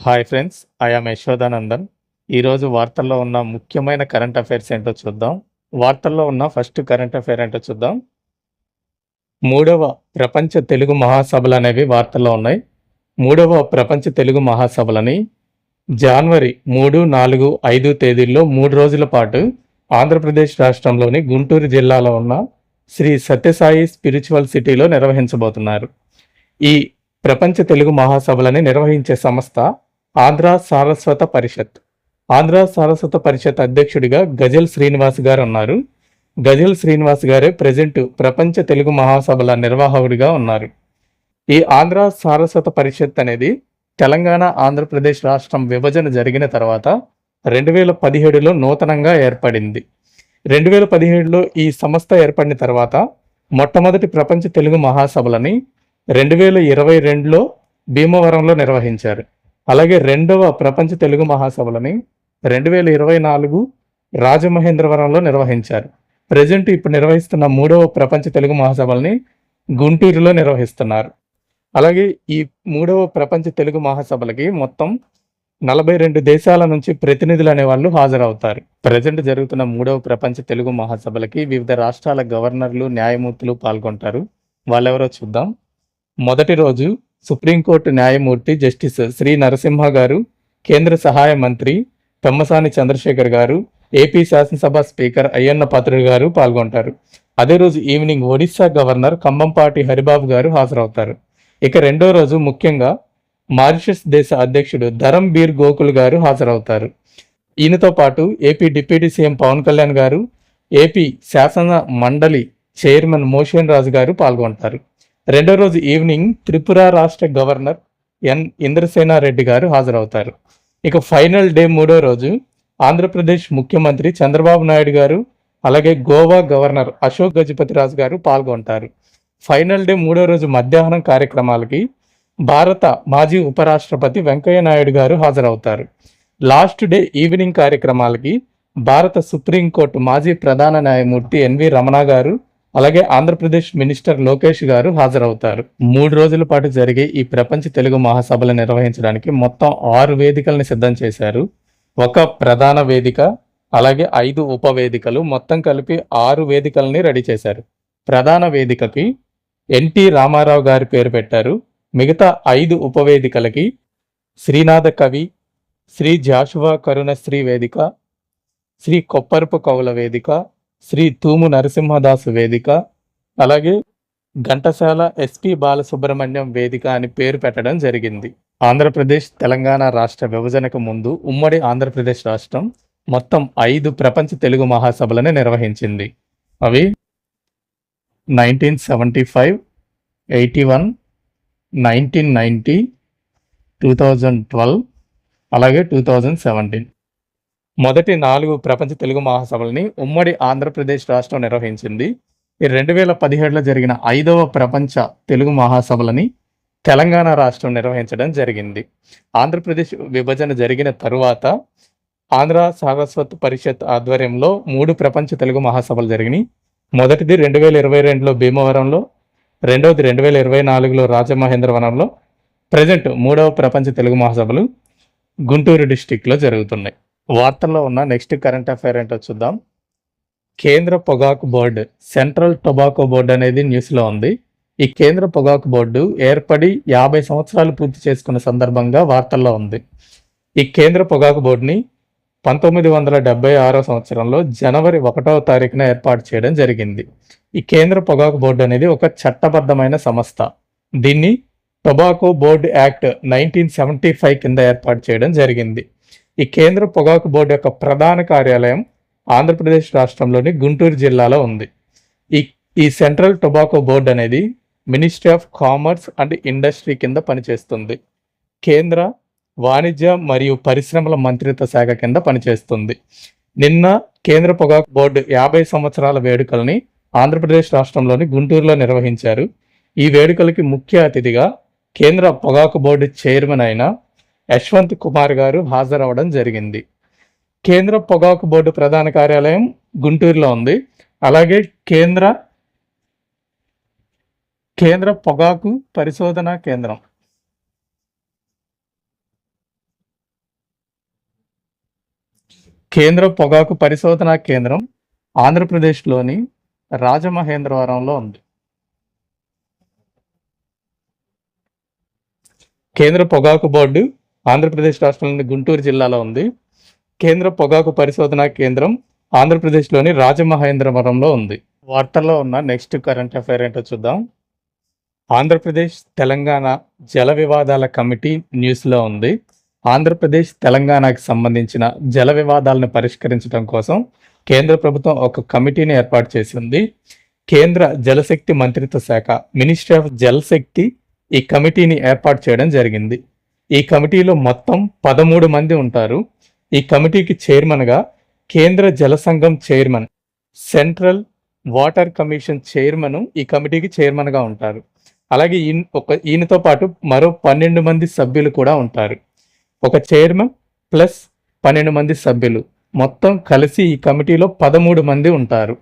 Hi friends, I am Yashodanandan. ఈరోజు వార్తల్లో ఉన్న ముఖ్యమైన కరెంట్ అఫైర్స్ ఏంటో చూద్దాం. వార్తల్లో ఉన్న ఫస్ట్ కరెంట్ అఫైర్ ఏంటో చూద్దాం. మూడవ ప్రపంచ తెలుగు మహాసభలు అనేవి వార్తల్లో ఉన్నాయి. మూడవ ప్రపంచ తెలుగు మహాసభలని జనవరి 3, 4, 5 తేదీల్లో 3 రోజుల పాటు ఆంధ్రప్రదేశ్ రాష్ట్రంలోని గుంటూరు జిల్లాలో ఉన్న శ్రీ సత్యసాయి స్పిరిచువల్ సిటీలో నిర్వహించబోతున్నారు. ఈ ప్రపంచ తెలుగు మహాసభలని నిర్వహించే సంస్థ ఆంధ్ర సారస్వత పరిషత్. ఆంధ్ర సారస్వత పరిషత్ అధ్యక్షుడిగా గజల్ శ్రీనివాస్ గారు ఉన్నారు. గజల్ శ్రీనివాస్ గారే ప్రజెంట్ ప్రపంచ తెలుగు మహాసభల నిర్వాహకుడిగా ఉన్నారు. ఈ ఆంధ్ర సారస్వత పరిషత్ అనేది తెలంగాణ ఆంధ్రప్రదేశ్ రాష్ట్రం విభజన జరిగిన తర్వాత 2017లో నూతనంగా ఏర్పడింది. 2017లో ఈ సంస్థ ఏర్పడిన తర్వాత మొట్టమొదటి ప్రపంచ తెలుగు మహాసభలని 2022లో భీమవరంలో నిర్వహించారు. అలాగే రెండవ ప్రపంచ తెలుగు మహాసభలని 2024 రాజమహేంద్రవరంలో నిర్వహించారు. ప్రజెంట్ ఇప్పుడు నిర్వహిస్తున్న మూడవ ప్రపంచ తెలుగు మహాసభల్ని గుంటూరులో నిర్వహిస్తున్నారు. అలాగే ఈ మూడవ ప్రపంచ తెలుగు మహాసభలకి మొత్తం 42 దేశాల నుంచి ప్రతినిధులు అనేవాళ్ళు హాజరవుతారు. ప్రజెంట్ జరుగుతున్న మూడవ ప్రపంచ తెలుగు మహాసభలకి వివిధ రాష్ట్రాల గవర్నర్లు, న్యాయమూర్తులు పాల్గొంటారు. వాళ్ళెవరో చూద్దాం. మొదటి రోజు సుప్రీంకోర్టు న్యాయమూర్తి జస్టిస్ శ్రీ నరసింహ గారు, కేంద్ర సహాయ మంత్రి పెమ్మసాని చంద్రశేఖర్ గారు, ఏపీ శాసనసభ స్పీకర్ అయ్యన్న పాత్రుడు గారు పాల్గొంటారు. అదే రోజు ఈవినింగ్ ఒడిశా గవర్నర్ కంబంపాటి హరిబాబు గారు హాజరవుతారు. ఇక రెండో రోజు ముఖ్యంగా మారిషస్ దేశ అధ్యక్షుడు ధరంబీర్ గోకుల్ గారు హాజరవుతారు. ఈయనతో పాటు AP deputy CM Pawan Kalyan garu, AP శాసన మండలి చైర్మన్ మోషన్ రాజు గారు పాల్గొంటారు. రెండో రోజు ఈవినింగ్ త్రిపుర రాష్ట్ర గవర్నర్ ఎన్ ఇంద్రసేనారెడ్డి గారు హాజరవుతారు. ఇక ఫైనల్ డే మూడో రోజు ఆంధ్రప్రదేశ్ ముఖ్యమంత్రి చంద్రబాబు నాయుడు గారు, అలాగే గోవా గవర్నర్ అశోక్ గజపతిరాజు గారు పాల్గొంటారు. ఫైనల్ డే మూడో రోజు మధ్యాహ్నం కార్యక్రమాలకి భారత మాజీ ఉపరాష్ట్రపతి వెంకయ్య నాయుడు గారు హాజరవుతారు. లాస్ట్ డే ఈవినింగ్ కార్యక్రమాలకి భారత సుప్రీంకోర్టు మాజీ ప్రధాన న్యాయమూర్తి ఎన్వి రమణ గారు, అలాగే ఆంధ్రప్రదేశ్ మినిస్టర్ లోకేష్ గారు హాజరవుతారు. 3 రోజుల పాటు జరిగే ఈ ప్రపంచ తెలుగు మహాసభలు నిర్వహించడానికి మొత్తం 6 వేదికల్ని సిద్ధం చేశారు. ఒక ప్రధాన వేదిక, అలాగే 5 ఉపవేదికలు, మొత్తం కలిపి 6 వేదికల్ని రెడీ చేశారు. ప్రధాన వేదికకి ఎన్టీ రామారావు గారి పేరు పెట్టారు. మిగతా 5 ఉపవేదికలకి శ్రీనాథ కవి, శ్రీ జాషువా కరుణశ్రీ వేదిక, శ్రీ కొప్పరపు కవుల వేదిక, శ్రీ తూము నరసింహదాసు వేదిక, అలాగే ఘంటసాల ఎస్పి బాలసుబ్రహ్మణ్యం వేదిక అని పేరు పెట్టడం జరిగింది. ఆంధ్రప్రదేశ్ తెలంగాణ రాష్ట్ర విభజనకు ముందు ఉమ్మడి ఆంధ్రప్రదేశ్ రాష్ట్రం మొత్తం 5 ప్రపంచ తెలుగు మహాసభలను నిర్వహించింది. అవి 1975, 81, 1990, 2012, అలాగే 2017. మొదటి 4 ప్రపంచ తెలుగు మహాసభలని ఉమ్మడి ఆంధ్రప్రదేశ్ రాష్ట్రం నిర్వహించింది. ఈ 2017లో జరిగిన 5వ ప్రపంచ తెలుగు మహాసభలని తెలంగాణ రాష్ట్రం నిర్వహించడం జరిగింది. ఆంధ్రప్రదేశ్ విభజన జరిగిన తరువాత ఆంధ్ర సారస్వత పరిషత్ ఆధ్వర్యంలో 3 ప్రపంచ తెలుగు మహాసభలు జరిగినాయి. మొదటిది 2022లో భీమవరంలో, రెండవది 2024లో రాజమహేంద్రవరంలో, ప్రజెంట్ 3వ ప్రపంచ తెలుగు మహాసభలు గుంటూరు డిస్టిక్లో జరుగుతున్నాయి. వార్తల్లో ఉన్న నెక్స్ట్ కరెంట్ అఫైర్ ఏంటో చూద్దాం. కేంద్ర పొగాకు బోర్డు, సెంట్రల్ టొబాకో బోర్డు అనేది న్యూస్లో ఉంది. ఈ కేంద్ర పొగాకు బోర్డు ఏర్పడి 50 సంవత్సరాలు పూర్తి చేసుకున్న సందర్భంగా వార్తల్లో ఉంది. ఈ కేంద్ర పొగాకు బోర్డుని 1976 సంవత్సరంలో జనవరి 1వ తారీఖున ఏర్పాటు చేయడం జరిగింది. ఈ కేంద్ర పొగాకు బోర్డు అనేది ఒక చట్టబద్ధమైన సంస్థ. దీన్ని టొబాకో బోర్డు యాక్ట్ 1975 కింద ఏర్పాటు చేయడం జరిగింది. ఈ కేంద్ర పొగాకు బోర్డు యొక్క ప్రధాన కార్యాలయం ఆంధ్రప్రదేశ్ రాష్ట్రంలోని గుంటూరు జిల్లాలో ఉంది. ఈ సెంట్రల్ టొబాకో బోర్డు అనేది ministry of commerce and industry కింద పనిచేస్తుంది. కేంద్ర వాణిజ్య మరియు పరిశ్రమల మంత్రిత్వ శాఖ కింద పనిచేస్తుంది. నిన్న కేంద్ర పొగాకు బోర్డు 50 సంవత్సరాల వేడుకల్ని ఆంధ్రప్రదేశ్ రాష్ట్రంలోని గుంటూరులో నిర్వహించారు. ఈ వేడుకలకి ముఖ్య అతిథిగా కేంద్ర పొగాకు బోర్డు చైర్మన్ అయిన యశ్వంత్ కుమార్ గారు హాజరవడం జరిగింది. కేంద్ర పొగాకు బోర్డు ప్రధాన కార్యాలయం గుంటూరులో ఉంది. అలాగే కేంద్ర పొగాకు పరిశోధనా కేంద్రం కేంద్ర పొగాకు పరిశోధనా కేంద్రం ఆంధ్రప్రదేశ్లోని రాజమహేంద్రవరంలో ఉంది. కేంద్ర పొగాకు బోర్డు ఆంధ్రప్రదేశ్ రాష్ట్రంలోని గుంటూరు జిల్లాలో ఉంది. కేంద్ర పొగాకు పరిశోధనా కేంద్రం ఆంధ్రప్రదేశ్లోని రాజమహేంద్రవరంలో ఉంది. వార్తల్లో ఉన్న నెక్స్ట్ కరెంట్ అఫైర్ ఏంటో చూద్దాం. ఆంధ్రప్రదేశ్ తెలంగాణ జల వివాదాల కమిటీ న్యూస్లో ఉంది. ఆంధ్రప్రదేశ్ తెలంగాణకి సంబంధించిన జల వివాదాలను పరిష్కరించడం కోసం కేంద్ర ప్రభుత్వం ఒక కమిటీని ఏర్పాటు చేసింది. కేంద్ర జలశక్తి మంత్రిత్వ శాఖ, మినిస్ట్రీ ఆఫ్ జలశక్తి ఈ కమిటీని ఏర్పాటు చేయడం జరిగింది. ఈ కమిటీలో మొత్తం 13 మంది ఉంటారు. ఈ కమిటీకి చైర్మన్గా కేంద్ర జల సంఘం chairman, central water commission chairman ఈ కమిటీకి చైర్మన్గా ఉంటారు. అలాగే ఈయనతో పాటు మరో 12 మంది సభ్యులు కూడా ఉంటారు. ఒక చైర్మన్ ప్లస్ 12 మంది సభ్యులు, మొత్తం కలిసి ఈ కమిటీలో 13 మంది ఉంటారు.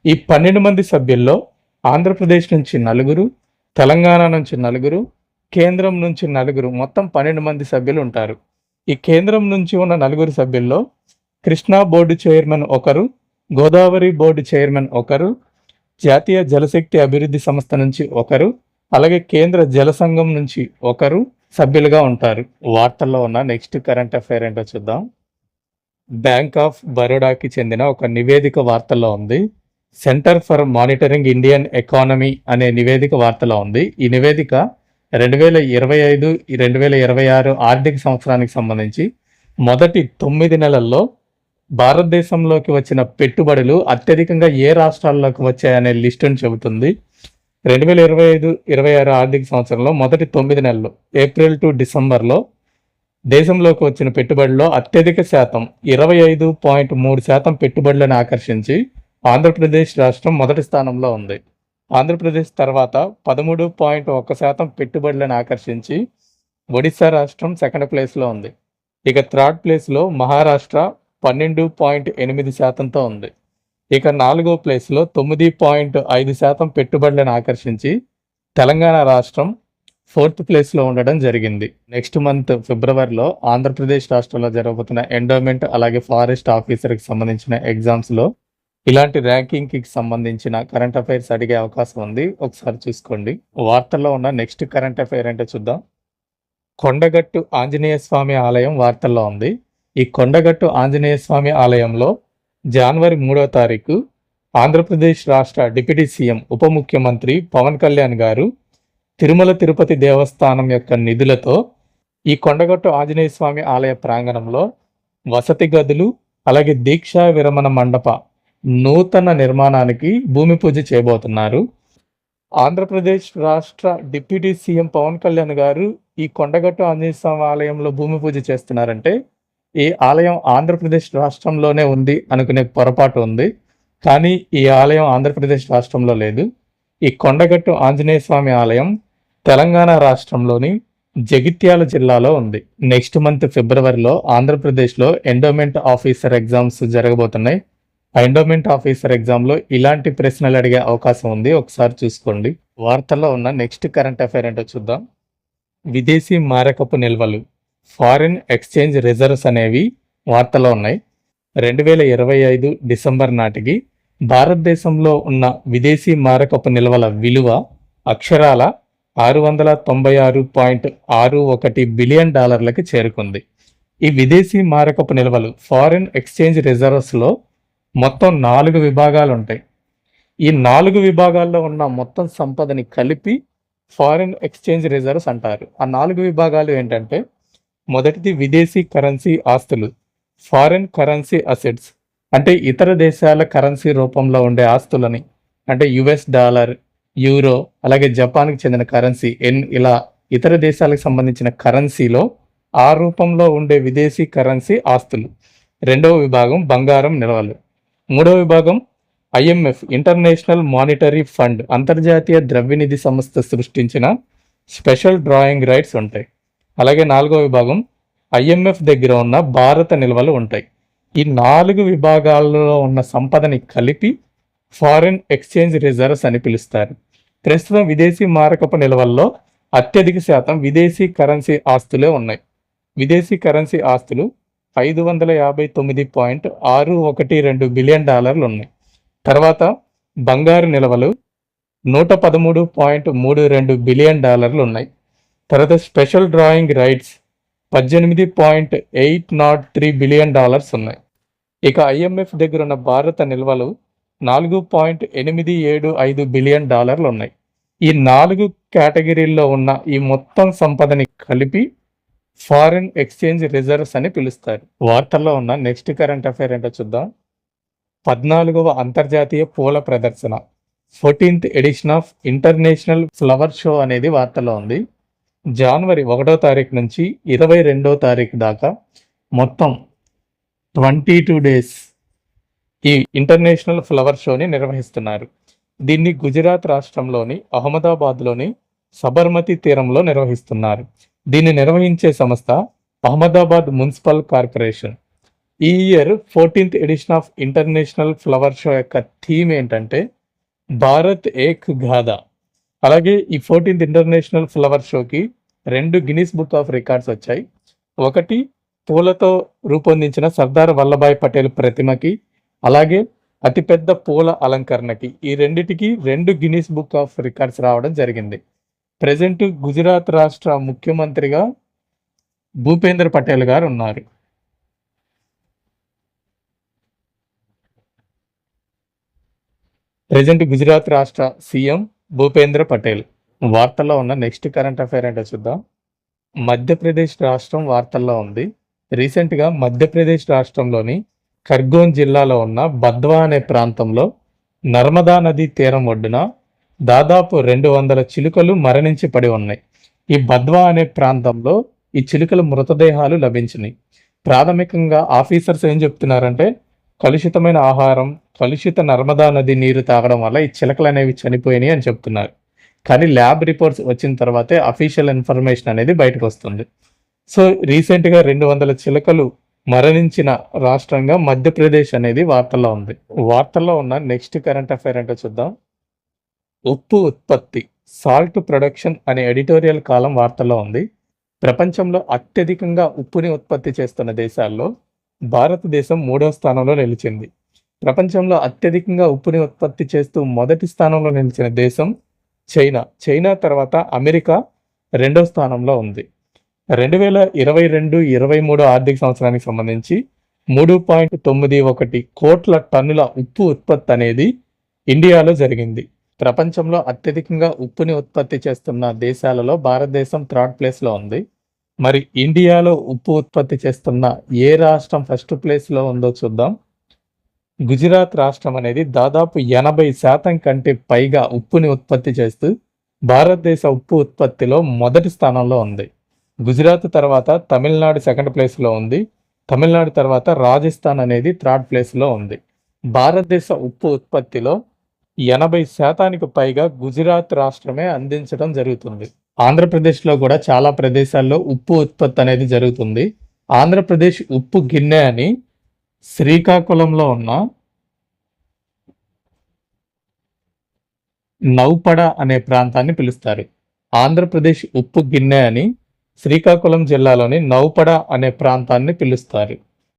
ఈ 12 మంది సభ్యుల్లో ఆంధ్రప్రదేశ్ నుంచి 4, తెలంగాణ నుంచి 4, కేంద్రం నుంచి 4, మొత్తం 12 మంది సభ్యులు ఉంటారు. ఈ కేంద్రం నుంచి ఉన్న 4 సభ్యుల్లో కృష్ణా బోర్డు చైర్మన్ ఒకరు, గోదావరి బోర్డు చైర్మన్ ఒకరు, జాతీయ జలశక్తి అభివృద్ధి సంస్థ నుంచి ఒకరు, అలాగే కేంద్ర జల సంఘం నుంచి ఒకరు సభ్యులుగా ఉంటారు. వార్తల్లో ఉన్న నెక్స్ట్ కరెంట్ అఫైర్ ఏంటో చూద్దాం. బ్యాంక్ ఆఫ్ బరోడాకి చెందిన ఒక నివేదిక వార్తల్లో ఉంది. Centre for monitoring Indian economy అనే నివేదిక వార్తలో ఉంది. ఈ నివేదిక 2025-2026 ఆర్థిక సంవత్సరానికి సంబంధించి మొదటి 9 నెలల్లో భారతదేశంలోకి వచ్చిన పెట్టుబడులు అత్యధికంగా ఏ రాష్ట్రాల్లోకి వచ్చాయనే లిస్టును చెబుతుంది. 2025-26 ఆర్థిక సంవత్సరంలో మొదటి 9 నెలలు ఏప్రిల్ టు డిసెంబర్లో దేశంలోకి వచ్చిన పెట్టుబడుల్లో అత్యధిక శాతం 25.3% పెట్టుబడులను ఆకర్షించి ఆంధ్రప్రదేశ్ రాష్ట్రం మొదటి స్థానంలో ఉంది. ఆంధ్రప్రదేశ్ తర్వాత 13.1% పెట్టుబడులను ఆకర్షించి ఒడిశా రాష్ట్రం సెకండ్ ప్లేస్లో ఉంది. ఇక థర్డ్ ప్లేస్లో మహారాష్ట్ర 12.8%తో ఉంది. ఇక 4వ ప్లేస్లో 9.5% పెట్టుబడులను ఆకర్షించి తెలంగాణ రాష్ట్రం 4th ప్లేస్లో ఉండడం జరిగింది. నెక్స్ట్ మంత్ ఫిబ్రవరిలో ఆంధ్రప్రదేశ్ రాష్ట్రంలో జరగబోతున్న ఎండోమెంట్ అలాగే ఫారెస్ట్ ఆఫీసర్కి సంబంధించిన ఎగ్జామ్స్లో ఇలాంటి ర్యాంకింగ్కి సంబంధించిన కరెంట్ అఫైర్స్ అడిగే అవకాశం ఉంది. ఒకసారి చూసుకోండి. వార్తల్లో ఉన్న నెక్స్ట్ కరెంట్ అఫైర్ ఏంటో చూద్దాం. కొండగట్టు ఆంజనేయ స్వామి ఆలయం వార్తల్లో ఉంది. ఈ కొండగట్టు ఆంజనేయ స్వామి ఆలయంలో జనవరి 3వ తారీఖు ఆంధ్రప్రదేశ్ రాష్ట్ర డిప్యూటీ సీఎం ఉప ముఖ్యమంత్రి పవన్ కళ్యాణ్ గారు తిరుమల తిరుపతి దేవస్థానం యొక్క నిధులతో ఈ కొండగట్టు ఆంజనేయ స్వామి ఆలయ ప్రాంగణంలో వసతి గదులు అలాగే దీక్షా విరమణ మండప నూతన నిర్మాణానికి భూమి పూజ చేయబోతున్నారు. ఆంధ్రప్రదేశ్ రాష్ట్ర డిప్యూటీ సీఎం పవన్ కళ్యాణ్ గారు ఈ కొండగట్టు ఆంజనేయ స్వామి ఆలయంలో భూమి పూజ చేస్తున్నారంటే ఈ ఆలయం ఆంధ్రప్రదేశ్ రాష్ట్రంలోనే ఉంది అనుకునే పొరపాటు ఉంది. కానీ ఈ ఆలయం ఆంధ్రప్రదేశ్ రాష్ట్రంలో లేదు. ఈ కొండగట్టు ఆంజనేయ స్వామి ఆలయం తెలంగాణ రాష్ట్రంలోని జగిత్యాల జిల్లాలో ఉంది. నెక్స్ట్ మంత్ ఫిబ్రవరిలో ఆంధ్రప్రదేశ్లో ఎండోమెంట్ ఆఫీసర్ ఎగ్జామ్స్ జరగబోతున్నాయి. ఆ ఎండోమెంట్ ఆఫీసర్ ఎగ్జామ్లో ఇలాంటి ప్రశ్నలు అడిగే అవకాశం ఉంది. ఒకసారి చూసుకోండి. వార్తల్లో ఉన్న నెక్స్ట్ కరెంట్ అఫైర్ ఏంటో చూద్దాం. విదేశీ మారకపు నిల్వలు, ఫారిన్ ఎక్స్చేంజ్ రిజర్వ్స్ అనేవి వార్తలో ఉన్నాయి. 2025 డిసెంబర్ నాటికి భారతదేశంలో ఉన్న విదేశీ మారకపు నిల్వల విలువ అక్షరాల $696.61 బిలియన్ చేరుకుంది. ఈ విదేశీ మారకపు నిల్వలు ఫారిన్ ఎక్స్చేంజ్ రిజర్వ్స్లో మొత్తం 4 విభాగాలు ఉంటాయి. ఈ 4 విభాగాల్లో ఉన్న మొత్తం సంపదని కలిపి ఫారిన్ ఎక్స్చేంజ్ రిజర్వ్స్ అంటారు. ఆ 4 విభాగాలు ఏంటంటే, మొదటిది విదేశీ కరెన్సీ ఆస్తులు, ఫారిన్ కరెన్సీ అసెట్స్, అంటే ఇతర దేశాల కరెన్సీ రూపంలో ఉండే ఆస్తులని, అంటే యుఎస్ డాలర్, యూరో, అలాగే జపాన్కి చెందిన కరెన్సీ ఎన్, ఇలా ఇతర దేశాలకు సంబంధించిన కరెన్సీలో ఆ రూపంలో ఉండే విదేశీ కరెన్సీ ఆస్తులు. రెండవ విభాగం బంగారం నిల్వలు. మూడవ విభాగం IMF ఇంటర్నేషనల్ మానిటరీ ఫండ్, అంతర్జాతీయ ద్రవ్యనిధి సంస్థ సృష్టించిన స్పెషల్ డ్రాయింగ్ రైట్స్ ఉంటాయి. అలాగే 4వ విభాగం IMF దగ్గర ఉన్న భారత నిల్వలు ఉంటాయి. ఈ 4 విభాగాల్లో ఉన్న సంపదని కలిపి ఫారిన్ ఎక్స్చేంజ్ రిజర్వ్స్ అని పిలుస్తారు. ప్రస్తుతం విదేశీ మారకపు నిల్వల్లో అత్యధిక శాతం విదేశీ కరెన్సీ ఆస్తులే ఉన్నాయి. విదేశీ కరెన్సీ ఆస్తులు $559.612 బిలియన్ ఉన్నాయి. తర్వాత బంగారు నిల్వలు $113.32 బిలియన్ ఉన్నాయి. తర్వాత స్పెషల్ డ్రాయింగ్ రైట్స్ $18.803 బిలియన్ ఉన్నాయి. ఇక IMF దగ్గర ఉన్న భారత నిల్వలు $4.875 బిలియన్ ఉన్నాయి. ఈ 4 కేటగిరీల్లో ఉన్న ఈ మొత్తం సంపదని కలిపి ఫారిన్ ఎక్స్చేంజ్ రిజర్వ్స్ అని పిలుస్తారు. వార్తల్లో ఉన్న నెక్స్ట్ కరెంట్ అఫైర్ ఏంటో చూద్దాం. 14వ అంతర్జాతీయ పూల ప్రదర్శన 14th edition of international flower show అనేది వార్తల్లో ఉంది. జనవరి 1వ తారీఖు నుంచి 22వ తారీఖు దాకా మొత్తం 22 డేస్ ఈ ఇంటర్నేషనల్ ఫ్లవర్ షోని నిర్వహిస్తున్నారు. దీన్ని గుజరాత్ రాష్ట్రంలోని అహ్మదాబాద్లోని సబర్మతి తీరంలో నిర్వహిస్తున్నారు. దీన్ని నిర్వహించే సంస్థ అహ్మదాబాద్ మున్సిపల్ కార్పొరేషన్. ఈ year 14th edition of international flower show యొక్క థీమ్ ఏంటంటే భారత్ ఏక్ గాథా. అలాగే ఈ 14th ఇంటర్నేషనల్ ఫ్లవర్ షోకి 2 గిన్నిస్ బుక్ ఆఫ్ రికార్డ్స్ వచ్చాయి. ఒకటి పూలతో రూపొందించిన సర్దార్ వల్లభాయ్ పటేల్ ప్రతిమకి, అలాగే అతిపెద్ద పూల అలంకరణకి, ఈ రెండిటికి 2 గిన్నిస్ బుక్ ఆఫ్ రికార్డ్స్ రావడం జరిగింది. ప్రజెంట్ గుజరాత్ రాష్ట్ర ముఖ్యమంత్రిగా భూపేంద్ర పటేల్ గారు ఉన్నారు. ప్రజెంట్ గుజరాత్ రాష్ట్ర సీఎం భూపేంద్ర పటేల్. వార్తల్లో ఉన్న నెక్స్ట్ కరెంట్ అఫైర్ ఏంటో చూద్దాం. మధ్యప్రదేశ్ రాష్ట్రం వార్తల్లో ఉంది. రీసెంట్గా మధ్యప్రదేశ్ రాష్ట్రంలోని ఖర్గోన్ జిల్లాలో ఉన్న బద్వా అనే ప్రాంతంలో నర్మదా నది తీరం ఒడ్డున దాదాపు 200 చిలుకలు మరణించి పడి ఉన్నాయి. ఈ బద్వా అనే ప్రాంతంలో ఈ చిలుకల మృతదేహాలు లభించినాయి. ప్రాథమికంగా ఆఫీసర్స్ ఏం చెప్తున్నారంటే కలుషితమైన ఆహారం, కలుషిత నర్మదా నది నీరు తాగడం వల్ల ఈ చిలుకలు అనేవి చనిపోయినాయి అని చెప్తున్నారు. కానీ ల్యాబ్ రిపోర్ట్స్ వచ్చిన తర్వాతే అఫీషియల్ ఇన్ఫర్మేషన్ అనేది బయటకు వస్తుంది. సో రీసెంట్గా 200 చిలుకలు మరణించిన రాష్ట్రంగా మధ్యప్రదేశ్ అనేది వార్తల్లో ఉంది. వార్తల్లో ఉన్న నెక్స్ట్ కరెంట్ అఫైర్ ఏంటో చూద్దాం. ఉప్పు ఉత్పత్తి సాల్ట్ ప్రొడక్షన్ అనే ఎడిటోరియల్ కాలం వార్తల్లో ఉంది. ప్రపంచంలో అత్యధికంగా ఉప్పుని ఉత్పత్తి చేస్తున్న దేశాల్లో భారతదేశం 3వ స్థానంలో నిలిచింది. ప్రపంచంలో అత్యధికంగా ఉప్పుని ఉత్పత్తి చేస్తూ మొదటి స్థానంలో నిలిచిన దేశం చైనా. చైనా తర్వాత అమెరికా 2వ స్థానంలో ఉంది. 2022-23 ఆర్థిక సంవత్సరానికి సంబంధించి 3.91 కోట్ల టన్నుల ఉప్పు ఉత్పత్తి అనేది ఇండియాలో జరిగింది. ప్రపంచంలో అత్యధికంగా ఉప్పుని ఉత్పత్తి చేస్తున్న దేశాలలో భారతదేశం 3rd ప్లేస్లో ఉంది. మరి ఇండియాలో ఉప్పు ఉత్పత్తి చేస్తున్న ఏ రాష్ట్రం ఫస్ట్ ప్లేస్లో ఉందో చూద్దాం. గుజరాత్ రాష్ట్రం అనేది దాదాపు 80% కంటే పైగా ఉప్పుని ఉత్పత్తి చేస్తూ భారతదేశ ఉప్పు ఉత్పత్తిలో మొదటి స్థానంలో ఉంది. గుజరాత్ తర్వాత తమిళనాడు 2nd ప్లేస్లో ఉంది. తమిళనాడు తర్వాత రాజస్థాన్ అనేది 3rd ప్లేస్లో ఉంది. భారతదేశ ఉప్పు ఉత్పత్తిలో 80% పైగా గుజరాత్ రాష్ట్రమే అందించడం జరుగుతుంది. ఆంధ్రప్రదేశ్లో కూడా చాలా ప్రదేశాల్లో ఉప్పు ఉత్పత్తి అనేది జరుగుతుంది. ఆంధ్రప్రదేశ్ ఉప్పు గిన్నె అని శ్రీకాకుళంలో ఉన్న నౌపడ అనే ప్రాంతాన్ని పిలుస్తారు. ఆంధ్రప్రదేశ్ ఉప్పు గిన్నె అని శ్రీకాకుళం జిల్లాలోని నౌపడ అనే ప్రాంతాన్ని పిలుస్తారు.